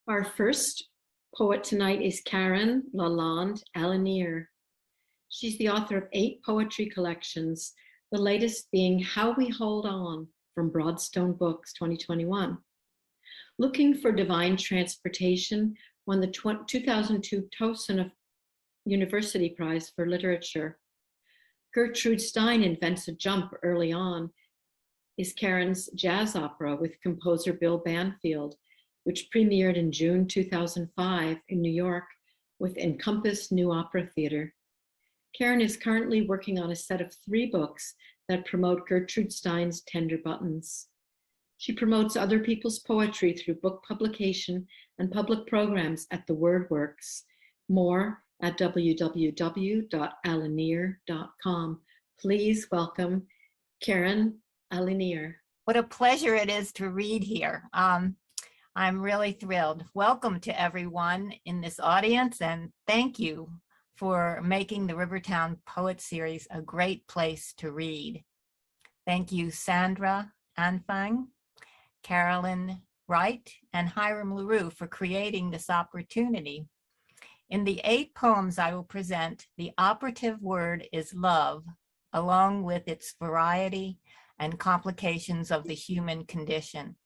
Our first poet tonight is Karren Alenier. She's the author of 8 poetry collections, the latest being How We Hold On from Broadstone Books 2021. Looking for Divine Transportation won the 2002 Towson University Prize for Literature. Gertrude Stein Invents a Jump early on is Karren's jazz opera with composer Bill Banfield, which premiered in June 2005 in New York with Encompass New Opera Theater. Karren is currently working on a set of 3 books that promote Gertrude Stein's Tender Buttons. She promotes other people's poetry through book publication and public programs at the Word Works. More at www.alenier.com. Please welcome Karren Alenier. What a pleasure it is to read here. I'm really thrilled. Welcome to everyone in this audience, and thank you for making the Rivertown Poet Series a great place to read. Thank you, Sandra Anfang, Carolyn Wright, and Hiram LaRue for creating this opportunity. In the 8 poems I will present, the operative word is love, along with its variety and complications of the human condition.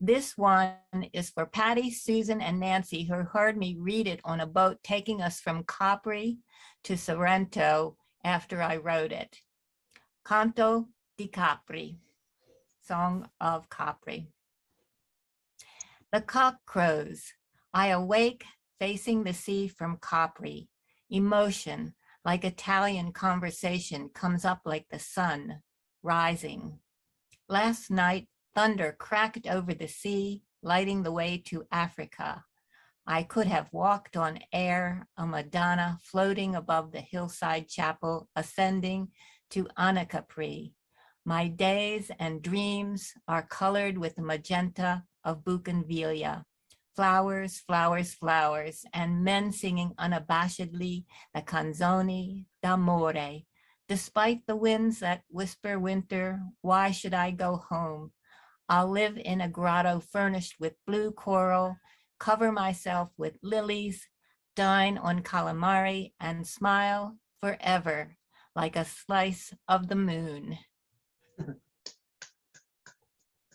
This one is for Patty, Susan, and Nancy, who heard me read it on a boat taking us from Capri to Sorrento after I wrote it. Canto di Capri, Song of Capri. The cock crows. I awake facing the sea from Capri. Emotion, like Italian conversation, comes up like the sun rising. Last night, thunder cracked over the sea, lighting the way to Africa. I could have walked on air, a Madonna floating above the hillside chapel, ascending to Anacapri. My days and dreams are colored with the magenta of bougainvillea. Flowers, flowers, flowers, and men singing unabashedly the canzoni d'amore. Despite the winds that whisper winter, why should I go home? I'll live in a grotto furnished with blue coral, cover myself with lilies, dine on calamari, and smile forever like a slice of the moon.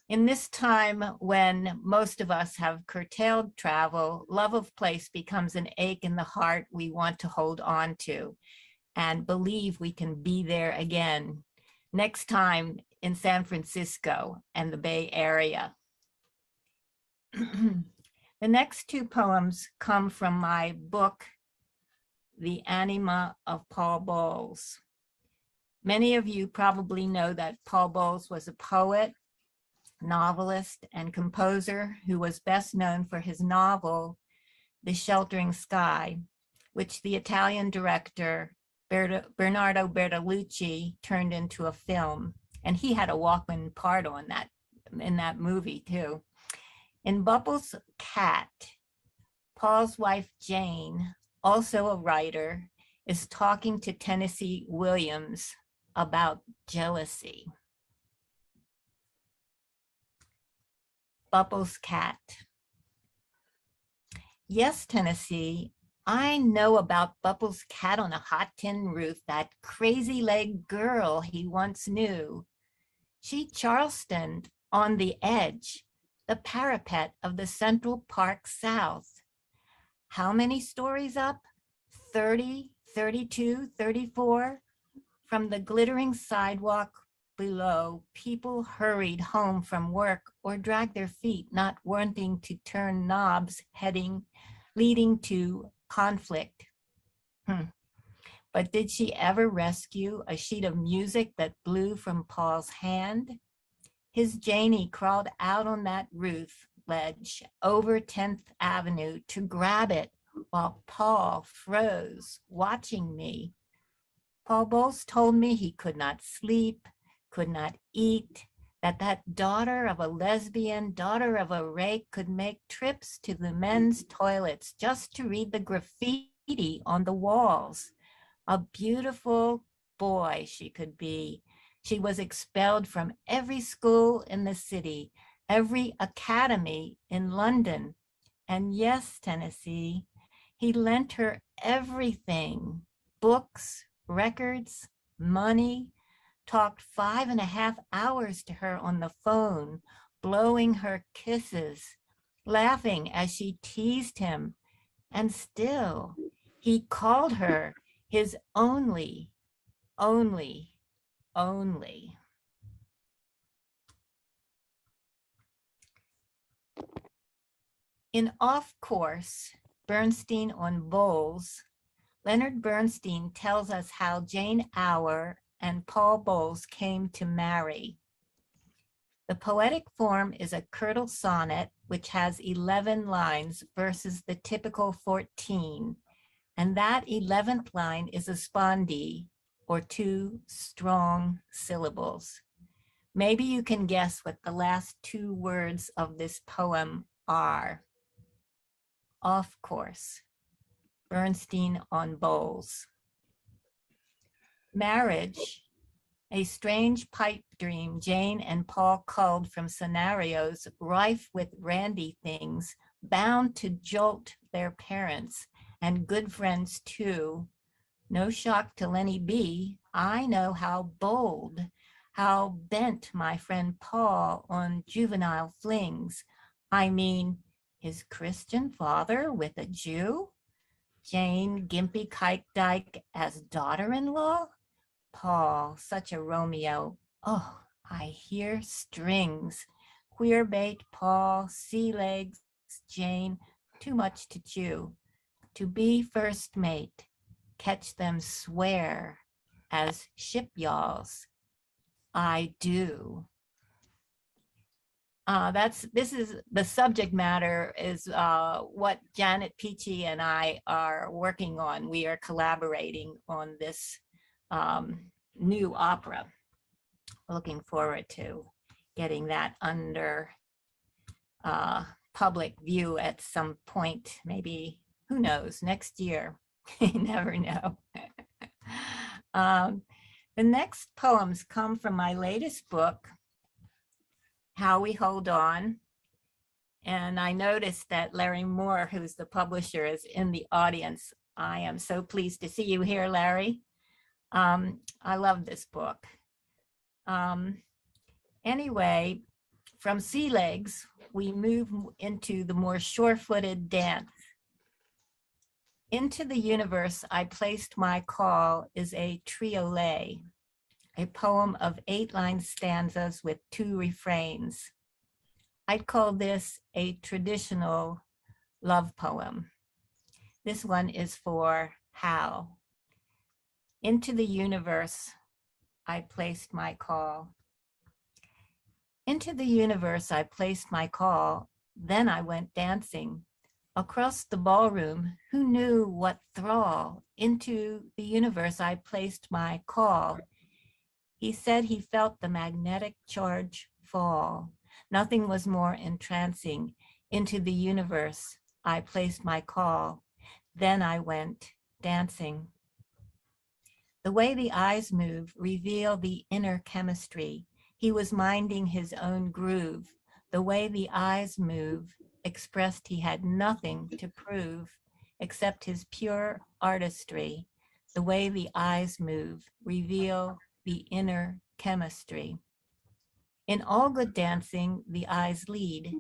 In this time when most of us have curtailed travel, love of place becomes an ache in the heart we want to hold on to and believe we can be there again next time in San Francisco and the Bay Area. The next 2 poems come from my book, The Anima of Paul Bowles. Many of you probably know that Paul Bowles was a poet, novelist, and composer who was best known for his novel, The Sheltering Sky, which the Italian director Bernardo Bertolucci turned into a film. And he had a walk-in part on that, in that movie too. In Bubbles' Cat, Paul's wife Jane, also a writer, is talking to Tennessee Williams about jealousy. Bubbles' Cat. Yes, Tennessee, I know about Bubbles' cat on a hot tin roof, that crazy-legged girl he once knew. She Charlestoned on the edge, the parapet of the Central Park South. How many stories up? 30, 32, 34? From the glittering sidewalk below, people hurried home from work or dragged their feet, not wanting to turn knobs, leading to conflict. But did she ever rescue a sheet of music that blew from Paul's hand? His Janie crawled out on that roof ledge over 10th Avenue to grab it while Paul froze, watching me. Paul Bowles told me he could not sleep, could not eat, that daughter of a lesbian, daughter of a rake could make trips to the men's toilets just to read the graffiti on the walls. A beautiful boy she could be. She was expelled from every school in the city, every academy in London. And yes, Tennessee, he lent her everything, books, records, money, talked 5.5 hours to her on the phone, blowing her kisses, laughing as she teased him. And still, he called her his only, only, only. In Off Course, Bernstein on Bowles, Leonard Bernstein tells us how Jane Auer and Paul Bowles came to marry. The poetic form is a curtal sonnet, which has 11 lines versus the typical 14. And that 11th line is a spondee, or 2 strong syllables. Maybe you can guess what the last 2 words of this poem are. Off Course, Bernstein on Bowles. Marriage, a strange pipe dream Jane and Paul culled from scenarios rife with randy things, bound to jolt their parents and good friends too. No shock to Lenny B. I know how bold, how bent my friend Paul on juvenile flings. I mean, his Christian father with a Jew? Jane Gimpy Kikedyke as daughter-in-law? Paul, such a Romeo. Oh, I hear strings. Queer bait, Paul, sea legs, Jane, too much to chew. To be first mate, catch them swear as ship yawls. I do. This is the subject matter is what Janet Peachy and I are working on. We are collaborating on this new opera. Looking forward to getting that under public view at some point, maybe, who knows, next year. You never know. The next poems come from my latest book, How We Hold On. And I noticed that Larry Moore, who's the publisher, is in the audience. I am so pleased to see you here, Larry. I love this book. Anyway, from Sea Legs, we move into the more sure-footed dance. Into the Universe I Placed My Call is a triolet, a poem of 8-line stanzas with 2 refrains. I'd call this a traditional love poem. This one is for Hal. Into the universe I placed my call. Into the universe I placed my call, then I went dancing. Across the ballroom, who knew what thrall? Into the universe I placed my call. He said he felt the magnetic charge fall. Nothing was more entrancing. Into the universe I placed my call. Then I went dancing. The way the eyes move reveal the inner chemistry. He was minding his own groove. The way the eyes move expressed he had nothing to prove except his pure artistry. The way the eyes move reveal the inner chemistry. In all good dancing, the eyes lead.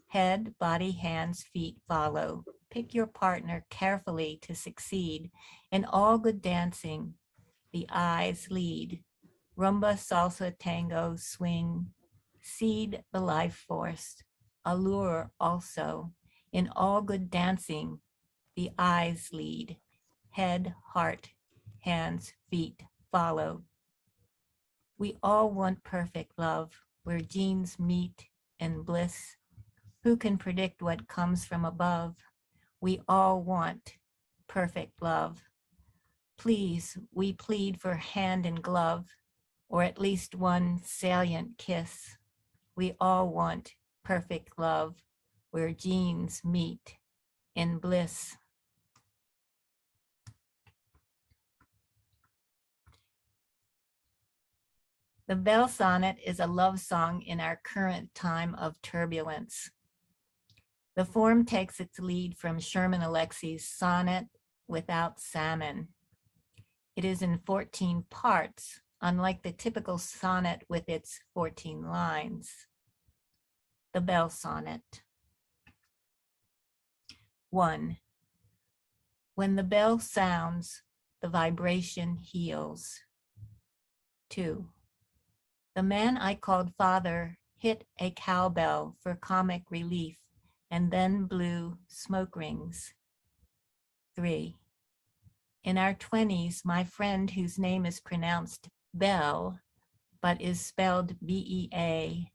Head, body, hands, feet follow. Pick your partner carefully to succeed. In all good dancing, the eyes lead. Rumba, salsa, tango, swing. Seed the life force. Allure also. In all good dancing, the eyes lead. Head, heart, hands, feet follow. We all want perfect love, where genes meet in bliss. Who can predict what comes from above? We all want perfect love. Please, we plead for hand and glove, or at least one salient kiss. We all want perfect love, where genes meet in bliss. The Bell Sonnet is a love song in our current time of turbulence. The form takes its lead from Sherman Alexie's sonnet, Without Salmon. It is in 14 parts, unlike the typical sonnet with its 14 lines. The Bell Sonnet. 1. When the bell sounds, the vibration heals. 2. The man I called father hit a cowbell for comic relief and then blew smoke rings. 3. In our 20s, my friend whose name is pronounced Bell, but is spelled Beall,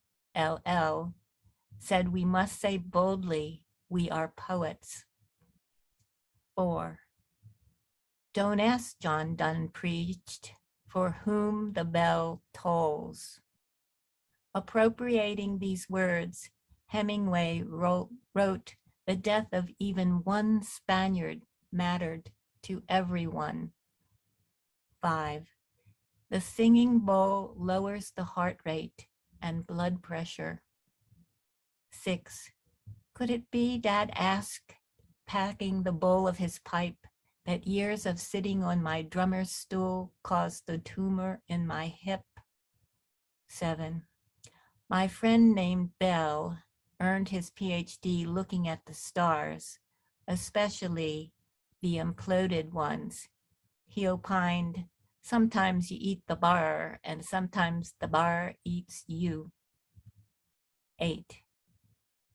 said we must say boldly, we are poets. 4. Don't ask, John Donne preached, for whom the bell tolls. Appropriating these words, Hemingway wrote, the death of even one Spaniard mattered to everyone. 5. The singing bowl lowers the heart rate and blood pressure. 6. Could it be, Dad asked, packing the bowl of his pipe, that years of sitting on my drummer's stool caused the tumor in my hip? 7. My friend named Bell earned his PhD looking at the stars, especially the imploded ones. He opined, sometimes you eat the bar and sometimes the bar eats you. 8.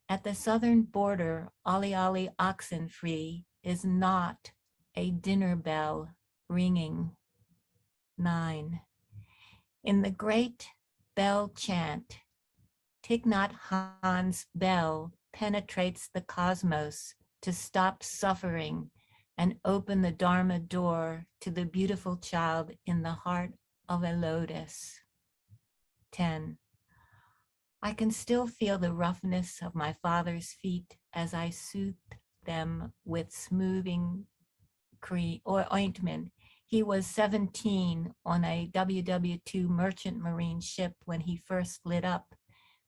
At the southern border, Ollie Ollie Oxenfree is not a dinner bell ringing. 9. In the great bell chant, Thich Nhat Hanh's bell penetrates the cosmos to stop suffering and open the Dharma door to the beautiful child in the heart of a lotus. 10. I can still feel the roughness of my father's feet as I soothed them with smoothing cream or ointment. He was 17 on a WW2 merchant marine ship when he first lit up,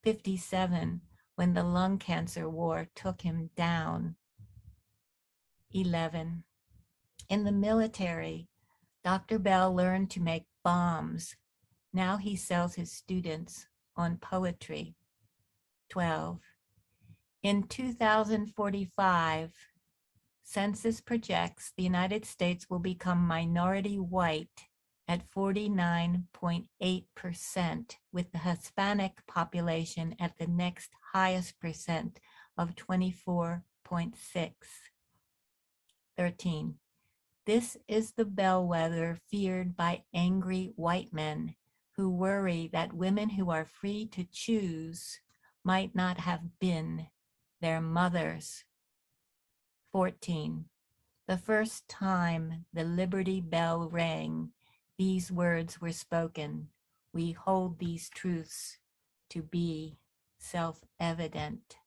57 when the lung cancer war took him down. 11. In the military, Dr. Bell learned to make bombs. Now he sells his students on poetry. 12. In 2045, census projects the United States will become minority white at 49.8%, with the Hispanic population at the next highest percent of 24.6. 13. This is the bellwether feared by angry white men who worry that women who are free to choose might not have been their mothers. 14. The first time the Liberty Bell rang, these words were spoken. We hold these truths to be self-evident.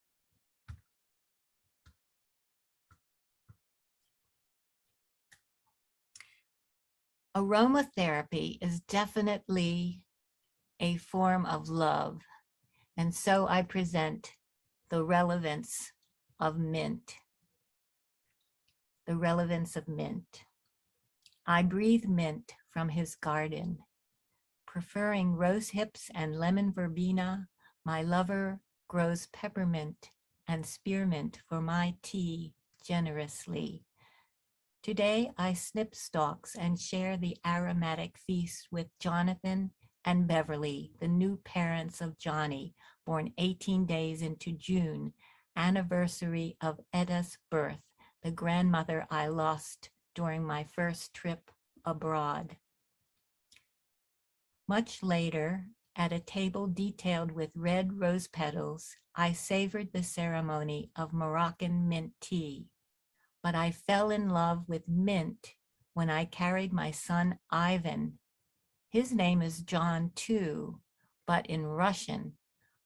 Aromatherapy is definitely a form of love, and so I present the relevance of mint. The relevance of mint. I breathe mint from his garden. Preferring rose hips and lemon verbena, my lover grows peppermint and spearmint for my tea generously. Today I snip stalks and share the aromatic feast with Jonathan and Beverly, the new parents of Johnny, born 18 days into June, anniversary of Edda's birth, the grandmother I lost during my first trip abroad. Much later, at a table detailed with red rose petals, I savored the ceremony of Moroccan mint tea. But I fell in love with mint when I carried my son Ivan. His name is John too, but in Russian.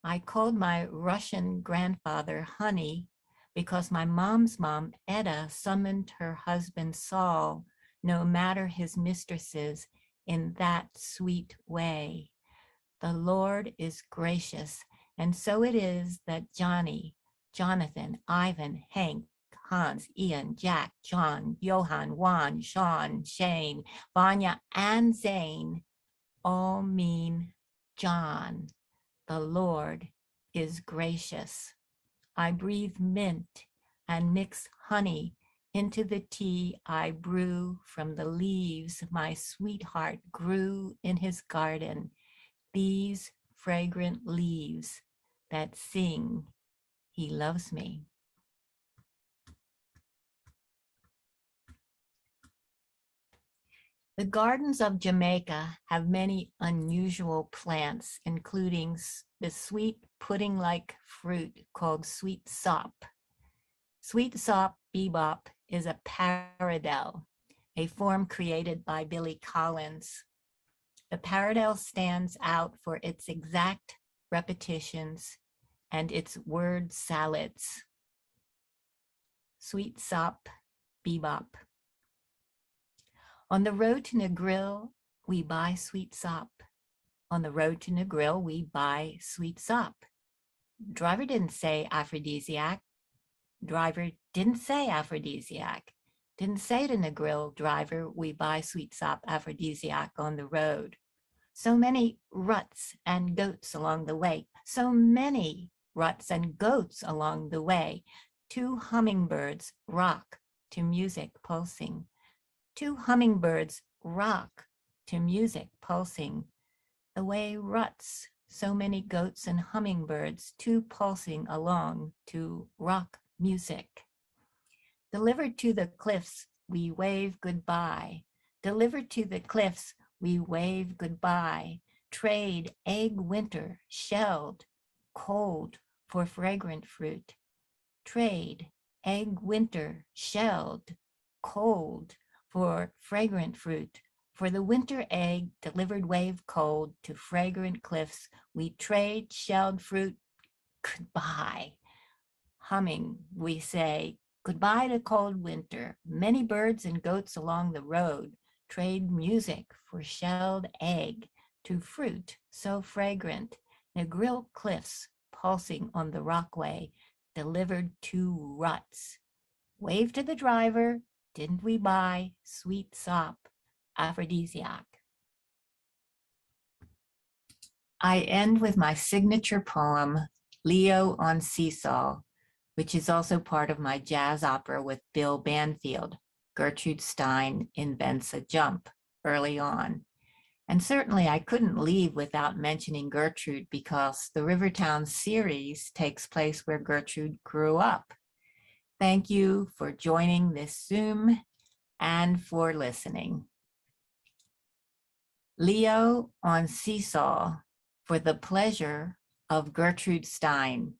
I called my Russian grandfather Honey because my mom's mom, Edda, summoned her husband Saul, no matter his mistresses, in that sweet way. The Lord is gracious, and so it is that Johnny, Jonathan, Ivan, Hank, Hans, Ian, Jack, John, Johann, Juan, Sean, Shane, Vanya, and Zane all mean John. The Lord is gracious. I breathe mint and mix honey into the tea I brew from the leaves my sweetheart grew in his garden. These fragrant leaves that sing, he loves me. The gardens of Jamaica have many unusual plants, including the sweet pudding-like fruit called sweet sop. Sweet sop bebop is a paradel, a form created by Billy Collins. The paradel stands out for its exact repetitions and its word salads. Sweet sop bebop. On the road to Negril, we buy sweet sop. On the road to Negril, we buy sweet sop. Driver didn't say aphrodisiac. Driver didn't say aphrodisiac. Didn't say to Negril, driver, we buy sweet sop aphrodisiac on the road. So many ruts and goats along the way. So many ruts and goats along the way. Two hummingbirds rock to music pulsing. Two hummingbirds rock to music pulsing. The way ruts, so many goats and hummingbirds, two pulsing along to rock music. Delivered to the cliffs, we wave goodbye. Delivered to the cliffs, we wave goodbye. Trade egg winter, shelled, cold for fragrant fruit. Trade egg winter, shelled, cold for fragrant fruit. For the winter egg delivered wave cold to fragrant cliffs, we trade shelled fruit goodbye. Humming, we say, goodbye to cold winter. Many birds and goats along the road trade music for shelled egg to fruit so fragrant. Negril cliffs pulsing on the rockway, delivered to ruts. Wave to the driver, didn't we buy sweet sop aphrodisiac? I end with my signature poem, Leo on Seesaw, which is also part of my jazz opera with Bill Banfield. Gertrude Stein invents a jump early on. And certainly I couldn't leave without mentioning Gertrude because the Rivertown series takes place where Gertrude grew up. Thank you for joining this Zoom and for listening. Leo on Seesaw for the pleasure of Gertrude Stein.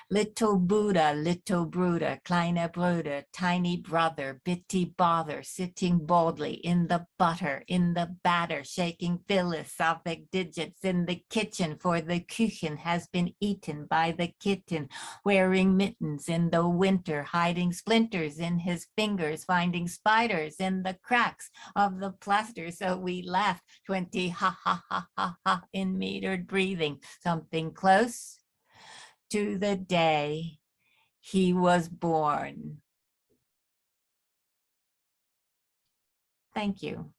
Little Buddha, little Bruder, kleine Bruder, tiny brother, bitty bother, sitting boldly in the butter, in the batter, shaking philosophic digits in the kitchen, for the Küchen has been eaten by the kitten, wearing mittens in the winter, hiding splinters in his fingers, finding spiders in the cracks of the plaster. So we laughed 20 ha ha ha ha ha in metered breathing, something close to the day he was born. Thank you.